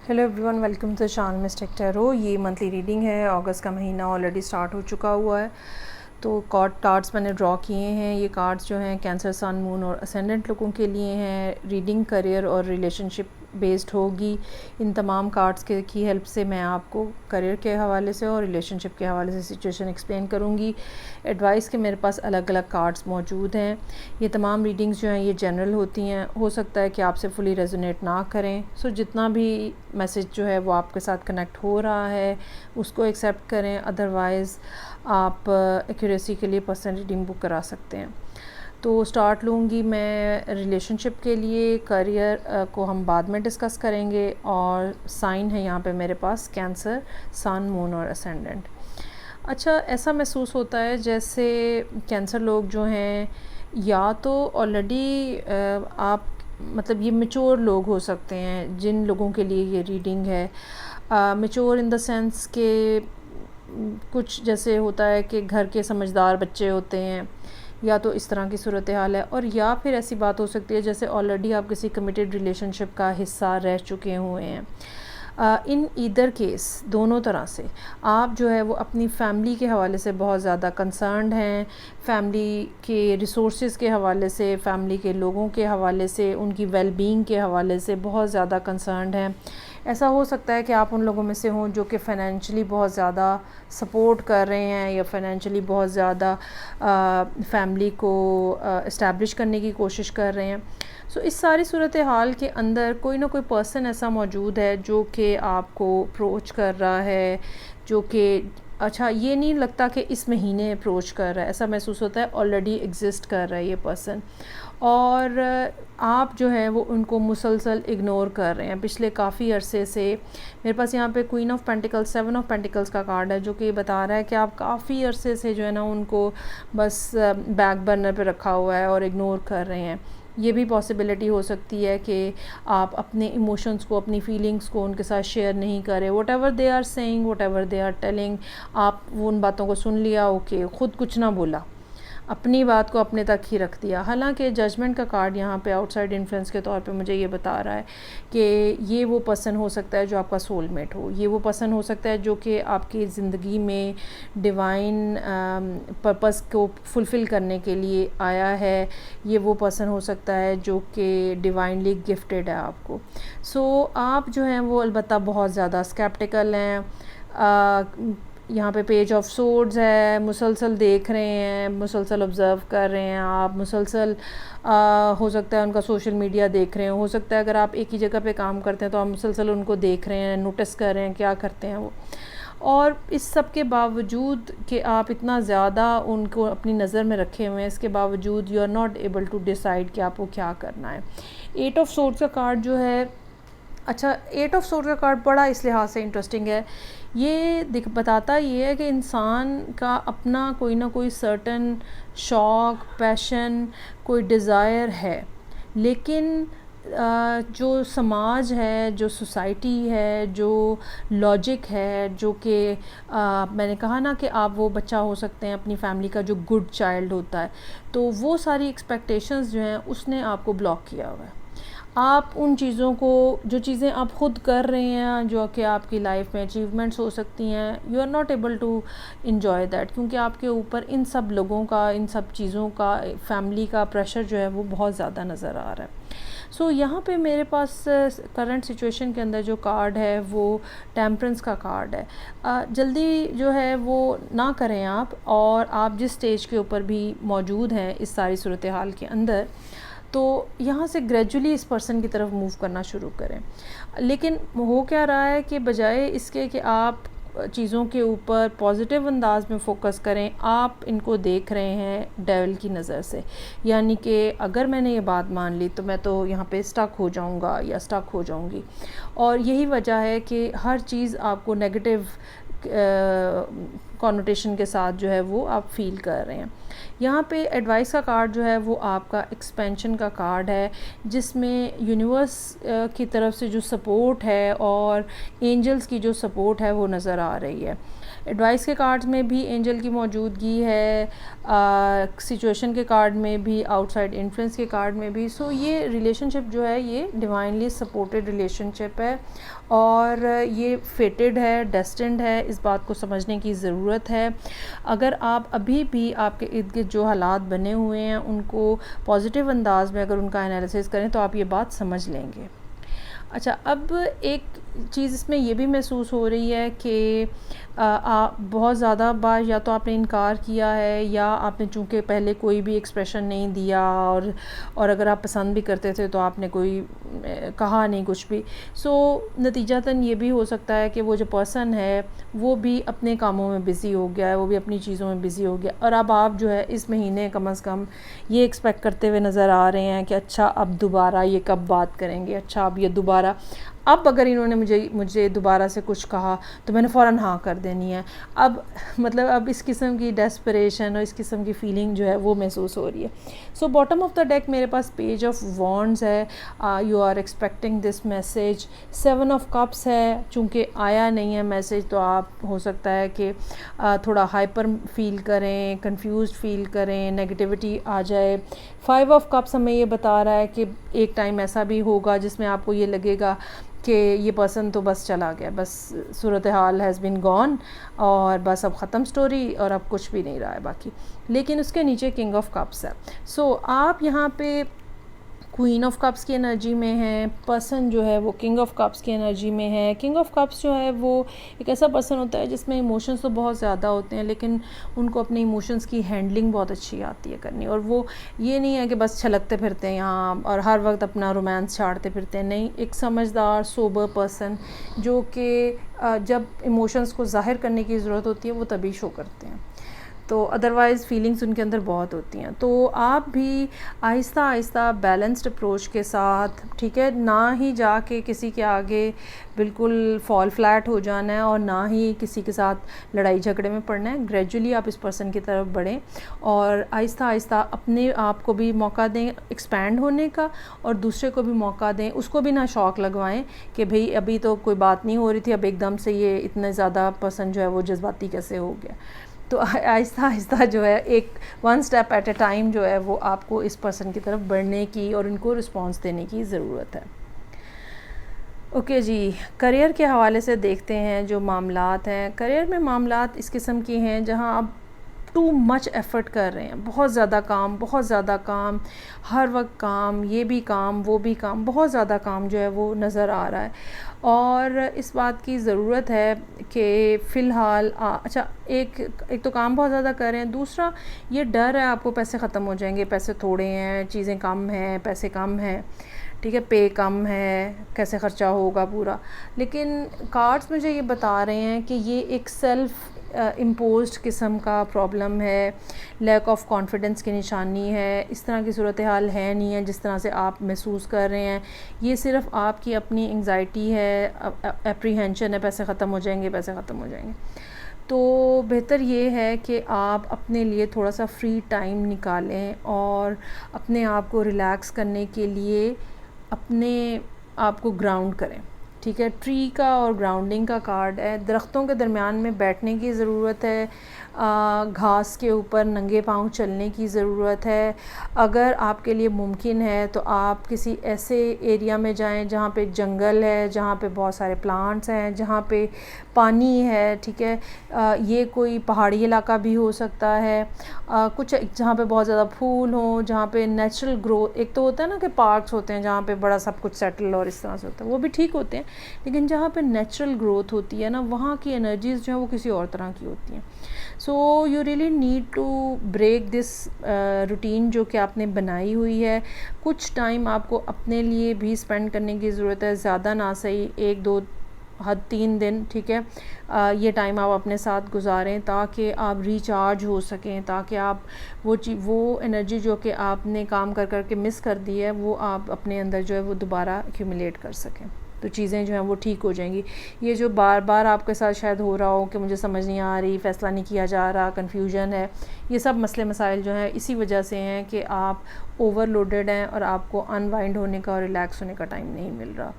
Hello everyone, welcome to channel mister tarot. ये monthly reading है। अगस्त का महीना ऑलरेडी स्टार्ट हो चुका हुआ है। तो कार्ड्स मैंने ड्रॉ किए हैं। ये कार्ड्स जो हैं कैंसर, सन, मून और असेंडेंट लोगों के लिए हैं। रीडिंग करियर और रिलेशनशिप बेस्ड होगी। इन तमाम कार्ड्स की हेल्प से मैं आपको करियर के हवाले से और रिलेशनशिप के हवाले से सिचुएशन एक्सप्लेन करूँगी। एडवाइस के मेरे पास अलग अलग कार्ड्स मौजूद हैं। ये तमाम रीडिंग्स जो हैं ये जनरल होती हैं। हो सकता है कि आपसे फुली रेजोनेट ना करें। सो जितना भी मैसेज जो है वो आपके साथ कनेक्ट हो रहा है उसको एक्सेप्ट करें, अदरवाइज़ आप एक्यूरेसी के लिए पर्सनल रीडिंग बुक करा सकते हैं। तो स्टार्ट लूँगी मैं रिलेशनशिप के लिए। करियर को हम बाद में डिस्कस करेंगे। और साइन है यहाँ पे मेरे पास कैंसर, सन, मून और असेंडेंट। अच्छा, ऐसा महसूस होता है जैसे कैंसर लोग जो हैं या तो ऑलरेडी आप मतलब ये मैच्योर लोग हो सकते हैं जिन लोगों के लिए ये रीडिंग है। मैच्योर इन द सेंस के कुछ जैसे होता है कि घर के समझदार बच्चे होते हैं, या तो इस तरह की सूरत हाल है। और या फिर ऐसी बात हो सकती है जैसे ऑलरेडी आप किसी कमिटेड रिलेशनशिप का हिस्सा रह चुके हुए हैं। इन ईदर केस, दोनों तरह से आप जो है वो अपनी फैमिली के हवाले से बहुत ज़्यादा कंसर्न्ड हैं। फैमिली के रिसोर्सेज के हवाले से, फैमिली के लोगों के हवाले से, उनकी वेलबींग के हवाले से बहुत ज़्यादा कंसर्न्ड हैं। ऐसा हो सकता है कि आप उन लोगों में से हों जो कि फ़ाइनेंशियली बहुत ज़्यादा सपोर्ट कर रहे हैं या फ़ाइनेंशियली बहुत ज़्यादा फैमिली को इस्टेब्लिश करने की कोशिश कर रहे हैं। सो इस सारी सूरत हाल के अंदर कोई ना कोई पर्सन ऐसा मौजूद है जो कि आपको अप्रोच कर रहा है, जो कि अच्छा ये नहीं लगता कि इस महीने अप्रोच कर रहा है, ऐसा महसूस होता है ऑलरेडी एग्जिस्ट कर रहा है ये पर्सन। और आप जो है वो उनको मुसलसल इग्नोर कर रहे हैं पिछले काफ़ी अरसे से। मेरे पास यहाँ पे queen of pentacles, 7 of pentacles का कार्ड है जो कि बता रहा है कि आप काफ़ी अरसे से जो है ना उनको बस बैक बर्नर पे रखा हुआ है और इग्नोर कर रहे हैं। ये भी पॉसिबिलिटी हो सकती है कि आप अपने इमोशंस को, अपनी फीलिंग्स को उनके साथ शेयर नहीं करें। Whatever they are saying, whatever they are telling, आप वो उन बातों को सुन लिया, ओके, ख़ुद कुछ ना बोला, अपनी बात को अपने तक ही रख दिया। हालांकि जजमेंट का कार्ड यहाँ पे आउटसाइड इन्फ्लुएंस के तौर पे मुझे ये बता रहा है कि ये वो पर्सन हो सकता है जो आपका सोलमेट हो। ये वो पर्सन हो सकता है जो कि आपकी ज़िंदगी में डिवाइन पर्पस को फुलफ़िल करने के लिए आया है। ये वो पर्सन हो सकता है जो कि डिवाइनली गिफ्टेड है आपको। सो आप जो हैं वो अलबत्ता बहुत ज़्यादा स्केप्टिकल हैं। यहाँ पे पेज ऑफ सोर्ड्स है, मुसलसल देख रहे हैं, मुसलसल ऑब्ज़र्व कर रहे हैं आप, मुसलसल हो सकता है उनका सोशल मीडिया देख रहे हैं। हो सकता है अगर आप एक ही जगह पे काम करते हैं तो आप मुसलसल उनको देख रहे हैं, नोटिस कर रहे हैं क्या करते हैं वो। और इस सब के बावजूद कि आप इतना ज़्यादा उनको अपनी नज़र में रखे हुए हैं, इसके बावजूद you are not able to decide कि आपको क्या करना है। 8 ऑफ सोर्ड्स का कार्ड जो है, अच्छा 8 ऑफ सोर्ड का कार्ड बड़ा इस लिहाज से इंटरेस्टिंग है। ये बताता ये है कि इंसान का अपना कोई ना कोई सर्टन शौक़, पैशन, कोई डिज़ायर है, लेकिन जो समाज है, जो सोसाइटी है, जो लॉजिक है, जो कि मैंने कहा ना कि आप वो बच्चा हो सकते हैं अपनी फैमिली का जो गुड चाइल्ड होता है, तो वो सारी एक्सपेक्टेशंस जो हैं उसने आपको ब्लॉक किया हुआ है। आप उन चीज़ों को, जो चीज़ें आप ख़ुद कर रहे हैं, जो कि आपकी लाइफ में अचीवमेंट्स हो सकती हैं, you are not able to enjoy that, क्योंकि आपके ऊपर इन सब लोगों का, इन सब चीज़ों का, फैमिली का प्रेशर जो है वो बहुत ज़्यादा नज़र आ रहा है। सो यहाँ पे मेरे पास करंट सिचुएशन के अंदर जो कार्ड है वो टेम्परेंस का कार्ड है। जल्दी जो है वो ना करें आप, और आप जिस स्टेज के ऊपर भी मौजूद हैं इस सारी सूरत हाल के अंदर, तो यहाँ से ग्रेजुअली इस पर्सन की तरफ मूव करना शुरू करें। लेकिन हो क्या रहा है कि बजाय इसके कि आप चीज़ों के ऊपर पॉजिटिव अंदाज में फ़ोकस करें, आप इनको देख रहे हैं डेविल की नज़र से। यानी कि अगर मैंने ये बात मान ली तो मैं तो यहाँ पे स्टक हो जाऊँगा या स्टक हो जाऊँगी। और यही वजह है कि हर चीज़ आपको नेगेटिव कॉनोटेशन के साथ जो है वो आप फील कर रहे हैं। यहाँ पे एडवाइस का कार्ड जो है वो आपका एक्सपेंशन का कार्ड है, जिसमें यूनिवर्स की तरफ से जो सपोर्ट है और एंजल्स की जो सपोर्ट है वो नज़र आ रही है। एडवाइस के कार्ड्स में भी एंजल की मौजूदगी है, सिचुएशन के कार्ड में भी, आउटसाइड इन्फ्लुएंस के कार्ड में भी। सो ये रिलेशनशिप जो है ये डिवाइनली सपोर्टेड रिलेशनशिप है और ये फेटेड है, डेस्टिन्ड है, इस बात को समझने की ज़रूरत है। अगर आप अभी भी आपके इर्द गिर्द जो हालात बने हुए हैं उनको पॉजिटिव अंदाज में अगर उनका एनालिसिस करें तो आप ये बात समझ लेंगे। अच्छा, अब एक चीज़ इसमें ये भी महसूस हो रही है कि आप बहुत ज़्यादा बार या तो आपने इनकार किया है या आपने चूँकि पहले कोई भी एक्सप्रेशन नहीं दिया और अगर आप पसंद भी करते थे तो आपने कोई कहा नहीं कुछ भी। सो नतीजतन ये भी हो सकता है कि वो जो पर्सन है वो भी अपने कामों में बिज़ी हो गया है, वो भी अपनी चीज़ों में बिज़ी हो गया और अब आप जो है इस महीने कम से कम ये एक्सपेक्ट करते हुए नज़र आ रहे हैं कि अच्छा अब दोबारा ये कब बात करेंगे, अच्छा अब ये दोबारा, अब अगर इन्होंने मुझे दोबारा से कुछ कहा तो मैंने फ़ौरन हाँ कर देनी है। अब मतलब अब इस किस्म की डेस्परेशन और इस किस्म की फ़ीलिंग जो है वो महसूस हो रही है। So bottom of the deck मेरे पास पेज ऑफ वॉन्ड्स है, you are expecting this message. 7 of cups है, चूँकि आया नहीं है मैसेज तो आप हो सकता है कि थोड़ा हाइपर फील करें, कंफ्यूज फील करें, नेगेटिविटी आ जाए। 5 ऑफ कप्स हमें ये बता रहा है कि एक टाइम ऐसा भी होगा जिसमें आपको ये लगेगा कि ये पर्सन तो बस चला गया, बस सूरत हाल हैज़ बिन गॉन और बस अब ख़त्म स्टोरी और अब कुछ भी नहीं रहा है बाकी। लेकिन उसके नीचे किंग ऑफ कप्स है। सो आप यहाँ पे क्वीन ऑफ कप्स की एनर्जी में है, पर्सन जो है वो किंग ऑफ कप्स की एनर्जी में है। किंग ऑफ कप्स जो है वो एक ऐसा पर्सन होता है जिसमें इमोशंस तो बहुत ज़्यादा होते हैं लेकिन उनको अपने इमोशंस की हैंडलिंग बहुत अच्छी आती है करनी, और वो ये नहीं है कि बस छलकते फिरते हैं यहाँ और हर वक्त अपना रोमांस छाड़ते फिरते हैं, नहीं, एक समझदार सोबर पर्सन जो कि जब इमोशंस को ज़ाहिर करने की ज़रूरत होती है वो तभी शो करते हैं, तो अदरवाइज़ फीलिंग्स उनके अंदर बहुत होती हैं। तो आप भी आहिस्ता आहिस्ता बैलेंस्ड अप्रोच के साथ, ठीक है, ना ही जाके किसी के आगे बिल्कुल फॉल फ्लैट हो जाना है और ना ही किसी के साथ लड़ाई झगड़े में पड़ना है। ग्रेजुअली आप इस पर्सन की तरफ बढ़ें और आहिस्ता आहिस्ता अपने आप को भी मौका दें एक्सपैंड होने का और दूसरे को भी मौका दें, उसको भी ना शौक़ लगवाएं कि भाई अभी तो कोई बात नहीं हो रही थी, अब एकदम से ये इतने ज़्यादा पर्सन जो है वो जज्बाती कैसे हो गया। तो आहिस्ता आहिस्ता जो है एक 1 स्टेप एट ए टाइम जो है वो आपको इस पर्सन की तरफ बढ़ने की और इनको रिस्पॉन्स देने की ज़रूरत है। ओके जी, करियर के हवाले से देखते हैं जो मामलात हैं। करियर में मामलात इस किस्म के हैं जहां आप टू मच एफ़र्ट कर रहे हैं, बहुत ज़्यादा काम, हर वक्त काम, ये भी काम वो भी काम, बहुत ज़्यादा काम जो है वो नज़र आ रहा है और इस बात की ज़रूरत है कि फ़िलहाल अच्छा एक तो काम बहुत ज़्यादा कर रहे हैं, दूसरा ये डर है आपको पैसे ख़त्म हो जाएंगे, पैसे थोड़े हैं, चीज़ें कम हैं, पैसे कम हैं, ठीक है, पे कम है, कैसे ख़र्चा होगा पूरा। लेकिन कार्ड्स मुझे ये बता रहे हैं कि ये एक सेल्फ़ इम्पोज्ड किस्म का प्रॉब्लम है, लैक ऑफ कॉन्फिडेंस की निशानी है। इस तरह की सूरत हाल है नहीं है जिस तरह से आप महसूस कर रहे हैं, ये सिर्फ़ आपकी अपनी एंग्जाइटी है, एप्रीहेंशन है, पैसे ख़त्म हो जाएंगे, पैसे ख़त्म हो जाएंगे। तो बेहतर ये है कि आप अपने लिए थोड़ा सा फ्री टाइम निकालें और अपने आप को रिलैक्स करने के लिए अपने आप को ग्राउंड करें, ठीक है। ट्री का और ग्राउंडिंग का कार्ड है, दरख्तों के दरमियान में बैठने की ज़रूरत है, घास के ऊपर नंगे पाँव चलने की ज़रूरत है। अगर आपके लिए मुमकिन है तो आप किसी ऐसे एरिया में जाएं जहाँ पे जंगल है, जहाँ पे बहुत सारे प्लांट्स हैं, जहाँ पे पानी है, ठीक है। ये कोई पहाड़ी इलाका भी हो सकता है, कुछ जहाँ पे बहुत ज़्यादा फूल हों, जहाँ पे नेचुरल ग्रोथ, एक तो होता है ना कि पार्क्स होते हैं जहाँ पे बड़ा सब कुछ सेटल और इस तरह से होता है, वो भी ठीक होते हैं, लेकिन जहाँ पे नेचुरल ग्रोथ होती है ना, वहाँ की एनर्जीज़ जो है वो किसी और तरह की होती हैं। So you really need to break this routine जो कि आपने बनाई हुई है। कुछ टाइम आपको अपने लिए भी स्पेंड करने की ज़रूरत है, ज़्यादा ना सही 1-2 हद 3 दिन, ठीक है। ये टाइम आप अपने साथ गुजारें ताकि आप रिचार्ज हो सकें, ताकि आप वो एनर्जी जो कि आपने काम कर कर के मिस कर दी है वो आप अपने अंदर जो है वो दोबारा एक्यूमुलेट कर सकें, तो चीज़ें जो हैं वो ठीक हो जाएंगी। ये जो बार बार आपके साथ शायद हो रहा हो कि मुझे समझ नहीं आ रही, फ़ैसला नहीं किया जा रहा, कन्फ्यूजन है, ये सब मसले मसाइल जो हैं इसी वजह से हैं कि आप ओवरलोडेड हैं और आपको अनवाइंड होने का और रिलैक्स होने का टाइम नहीं मिल रहा,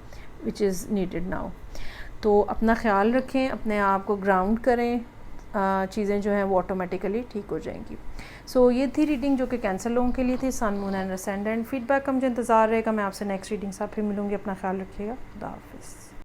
विच इज़ नीडेड नाउ। तो अपना ख्याल रखें, अपने आप को ग्राउंड करें, चीज़ें जो हैं वो ऑटोमेटिकली ठीक हो जाएंगी। सो ये थी रीडिंग जो कि कैंसर लोगों के लिए थी, सन, मून एंड असेंडेंट। फीडबैक का मुझे इंतज़ार रहेगा। मैं आपसे नेक्स्ट रीडिंग साथ फिर मिलूँगी। अपना ख्याल रखिएगा। खुदा हाफिज़।